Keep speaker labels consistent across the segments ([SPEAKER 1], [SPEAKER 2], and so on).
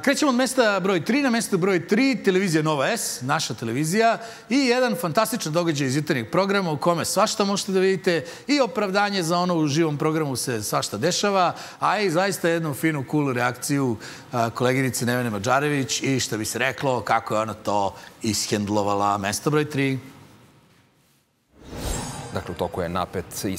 [SPEAKER 1] Krećemo od mesta broj 3 na mesto broj 3, televizija Nova S, naša televizija, i jedan fantastičan događaj iz jutarnjeg programa u kome svašta možete da vidite i opravdanje za ono u živom programu se svašta dešava, a i zaista jednu finu, cool reakciju koleginice Nevene Mađarević i što bi se reklo, kako je ona to ishendlovala. Mesto broj 3.
[SPEAKER 2] Dakle, u toku je napet i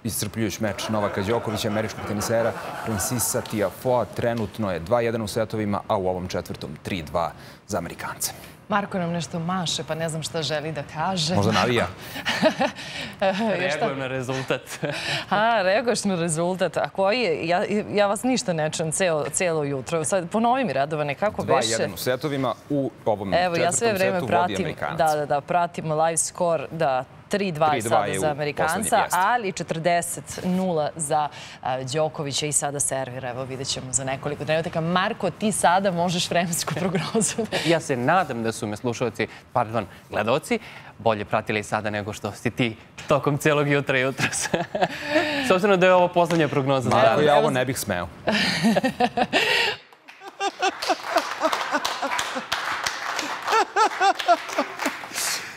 [SPEAKER 2] iscrpljujuć meč Novaka Đokovića, američkog tenisera Francisa Tiafoe. Trenutno je 2-1 u setovima, a u ovom četvrtom 3-2 za Amerikance.
[SPEAKER 3] Marko nam nešto maše, pa ne znam šta želi da kaže.
[SPEAKER 2] Možda navija.
[SPEAKER 4] Reagujem na rezultat.
[SPEAKER 3] Reaguješ na rezultat. A koji je? Ja vas ništa ne čujem cijelo jutro. Sad ponovi mi, Radovane, kako beše?
[SPEAKER 2] 2-1 u setovima, u ovom četvrtom setu vodi Amerikanac.
[SPEAKER 3] Da, pratim live score, da. 3-2 sada za Amerikanca, ali 40-0 za Đokovića i sada servira. Evo, vidjet ćemo za nekoliko trenutaka. Marko, ti sada možeš vremensku prognozu.
[SPEAKER 4] Ja se nadam da su me slušalci, pardon, gledaoci, bolje pratili sada nego što si ti tokom cijelog jutra i jutros. S obzirom da je ovo poslednja prognoza.
[SPEAKER 2] Marko, ja ovo ne bih smeo.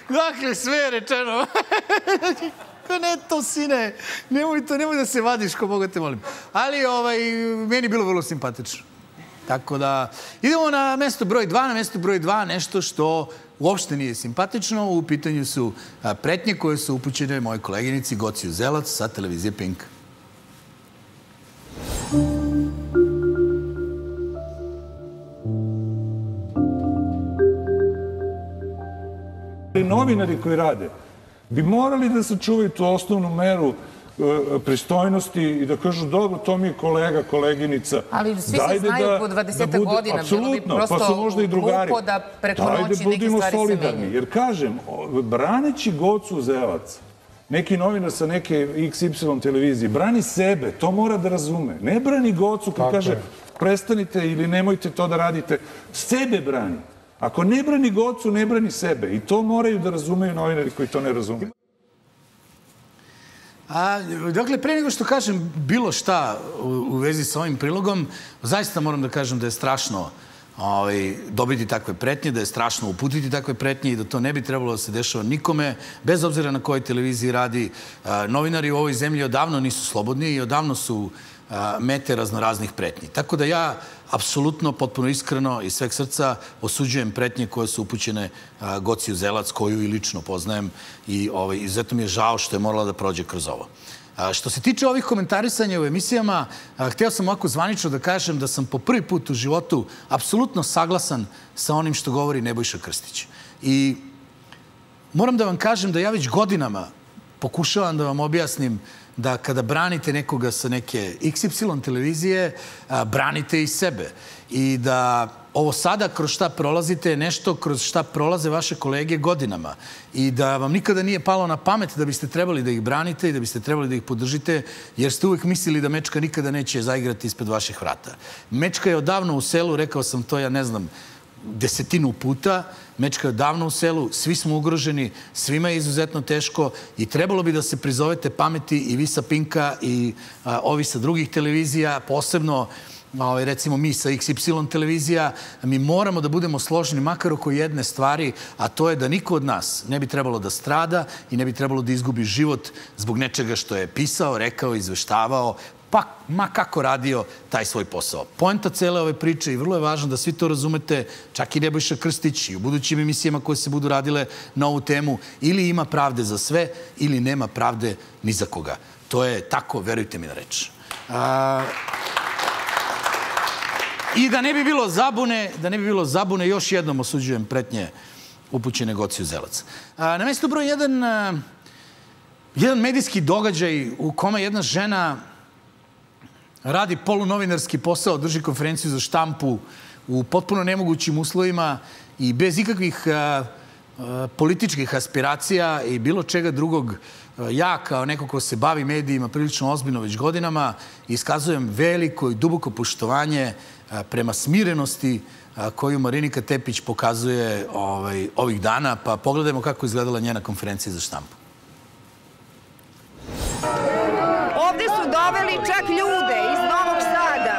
[SPEAKER 1] Dakle, sve je rečeno. Ne to, sine. Nemoj da se vadiš, ko Boga te molim. Ali meni je bilo vrlo simpatično. Tako da, idemo na mesto broj 2. Na mesto broj 2 nešto što uopšte nije simpatično. U pitanju su pretnje koje su upućene mojoj koleginici Goci Uzelac sa televizije Pink.
[SPEAKER 5] Novinari koji rade bi morali da sačuvaju tu osnovnu meru pristojnosti i da kažu, dobro, to mi je kolega, koleginica.
[SPEAKER 6] Ali svi se znaju po 20 godina.
[SPEAKER 5] Apsolutno, pa su možda i drugari.
[SPEAKER 6] Da preko noći neke stvari se menjaju.
[SPEAKER 5] Jer kažem, braneći Gocu Uzelac, neki novinar sa neke XY televizije, brani sebe, to mora da razume. Ne brani Gocu kad kaže prestanite ili nemojte to da radite. Sebe brani. Ako ne brani Gocu, ne brani sebe. I to moraju da razumeju novinari koji to ne razumeju.
[SPEAKER 1] Dakle, pre nego što kažem bilo šta u vezi sa ovim prilogom, zaista moram da kažem da je strašno dobiti takve pretnje, da je strašno uputiti takve pretnje i da to ne bi trebalo da se dešava nikome, bez obzira na kojoj televiziji radi. Novinari u ovoj zemlji odavno nisu slobodni i odavno su mete raznoraznih pretnji. Tako da ja apsolutno, potpuno iskreno iz sveg srca osuđujem pretnje koje su upućene Goci Uzelac, koju i lično poznajem i izuzetno mi je žao što je morala da prođe kroz ovo. Što se tiče ovih komentarisanja u emisijama, hteo sam ovako zvanično da kažem da sam po prvi put u životu apsolutno saglasan sa onim što govori Nebojša Krstić. I moram da vam kažem da ja već godinama pokušavam da vam objasnim da kada branite nekoga sa neke XY televizije, branite i sebe. I da ovo sada kroz šta prolazite je nešto kroz šta prolaze vaše kolege godinama. I da vam nikada nije palo na pamet da biste trebali da ih branite i da biste trebali da ih podržite, jer ste uvek mislili da Mečka nikada neće zaigrati ispred vaših vrata. Mečka je odavno u selu, rekao sam to, ja ne znam, 10 puta. Mečka je davno u selu, svi smo ugroženi, svima je izuzetno teško i trebalo bi da se prizovete pameti i vi sa Pinka i ovi sa drugih televizija, posebno recimo mi sa XY televizija. Mi moramo da budemo složeni makar oko jedne stvari, a to je da niko od nas ne bi trebalo da strada i ne bi trebalo da izgubi život zbog nečega što je pisao, rekao, izveštavao, pa ma kako radio taj svoj posao. Poenta cele ove priče i vrlo je važno da svi to razumete, čak i Nebojša Krstić i u budućim emisijama koje se budu radile na ovu temu, ili ima pravde za sve ili nema pravde ni za koga. To je tako, verujte mi na reč. I da ne bi bilo zabune, još jednom osuđujem pretnje upućene Goci Uzelac. Na mestu broj 1, jedan medijski događaj u kome jedna žena radi polunovinarski posao, drži konferenciju za štampu u potpuno nemogućim uslovima i bez ikakvih političkih aspiracija i bilo čega drugog. Ja, kao neko ko se bavi medijima prilično ozbiljno već godinama, iskazujem veliko i duboko poštovanje prema smirenosti koju Marinika Tepić pokazuje ovih dana, pa pogledajmo kako izgledala njena konferencija za štampu.
[SPEAKER 7] Ovde su doveli čak ljude iz Novog Sada.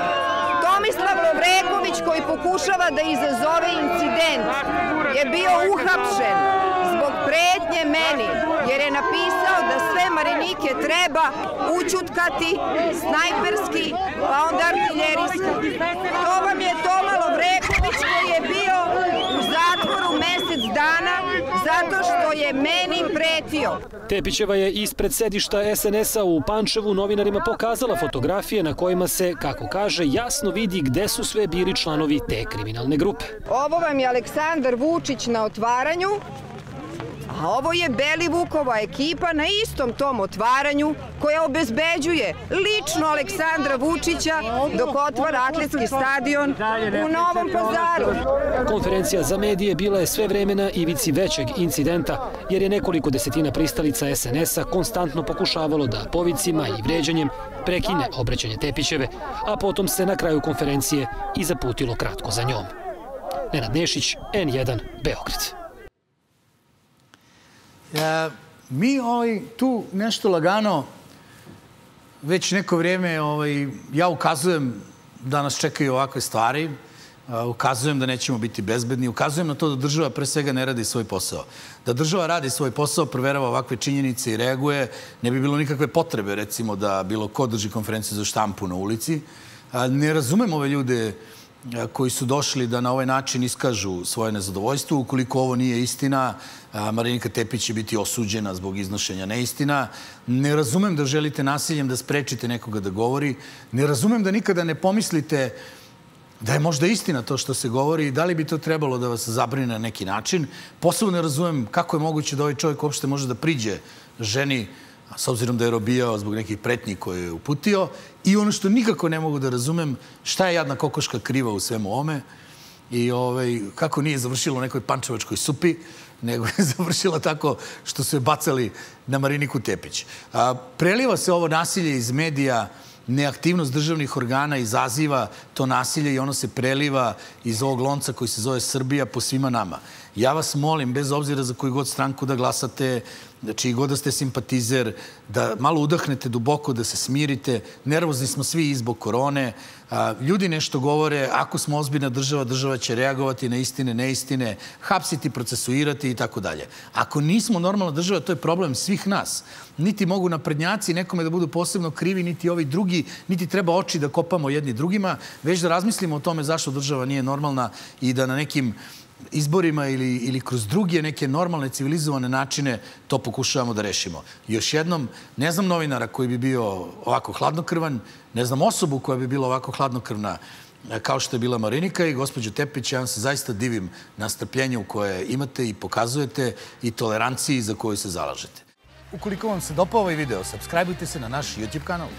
[SPEAKER 7] Tomislav Lovreković koji pokušava da izazove incident je bio uhapšen zbog pretnje meni, jer je napisao da sve Marinike treba ućutkati snajperski, pa onda artiljerijski. To vam je Toma Lovreković koji je bio u zatvoru mesec dana zato što je meni pretio.
[SPEAKER 8] Tepićeva je ispred sedišta SNS-a u Pančevu novinarima pokazala fotografije na kojima se, kako kaže, jasno vidi gde su sve bili članovi te kriminalne grupe.
[SPEAKER 7] Ovo vam je Aleksandar Vučić na otvaranju, a ovo je Belivukova ekipa na istom tom otvaranju koja obezbeđuje lično Aleksandra Vučića dok otvara atletski stadion u Novom Pazaru.
[SPEAKER 8] Konferencija za medije bila je sve vreme na ivici većeg incidenta, jer je nekoliko desetina pristalica SNS-a konstantno pokušavalo da povicima i vređanjem prekine obraćanje Tepićeve, a potom se na kraju konferencije i zaputilo kratko za njom. Nenad Nešić, N1, Beograd.
[SPEAKER 1] Mi tu nešto lagano, već neko vrijeme ja ukazujem da nas čekaju ovakve stvari, ukazujem da nećemo biti bezbedni, ukazujem na to da država pre svega ne radi svoj posao. Da država radi svoj posao, proverava ovakve činjenice i reaguje, ne bi bilo nikakve potrebe, recimo, da bilo ko drži konferenciju za štampu na ulici. Ne razumem ove ljude koji su došli da na ovaj način iskažu svoje nezadovoljstvo. Ukoliko ovo nije istina, Marinika Tepić će biti osuđena zbog iznošenja neistina. Ne razumem da želite nasiljem da sprečite nekoga da govori. Ne razumem da nikada ne pomislite da je možda istina to što se govori i da li bi to trebalo da vas zabrine na neki način. Posebno ne razumem kako je moguće da ovaj čovjek uopšte može da priđe ženi, s obzirom da je robijao zbog nekih pretnji koje je uputio. I ono što nikako ne mogu da razumem, šta je jadna kokoška kriva u svemu ome i kako nije završilo u nekoj pančevačkoj supi, nego je završila tako što su je bacali na Mariniku Tepić. Preliva se ovo nasilje iz medija, neaktivnost državnih organa izaziva to nasilje i ono se preliva iz ovog lonca koji se zove Srbija po svima nama. Ja vas molim, bez obzira za koju god stranku da glasate, čiji god da ste simpatizer, da malo udahnete duboko, da se smirite. Nervozni smo svi i zbog korone. Ljudi nešto govore, ako smo ozbiljna država, država će reagovati na istine, neistine, hapsiti, procesuirati i tako dalje. Ako nismo normalna država, to je problem svih nas. Niti mogu naprednjaci nekome da budu posebno krivi, niti ovi drugi, niti treba oči da kopamo jedni drugima, već da razmislimo o tome zašto država nije normalna i da na nekim izborima ili kroz druge neke normalne, civilizovane načine to pokušavamo da rešimo. Još jednom, ne znam novinara koji bi bio ovako hladnokrvan, ne znam osobu koja bi bila ovako hladnokrvna kao što je bila Marinika i gospođo Tepić, ja vam se zaista divim na strpljenju koje imate i pokazujete i toleranciji za koju se zalažete. Ukoliko vam se dopao ovaj video, subscribeujte se na naš YouTube kanal.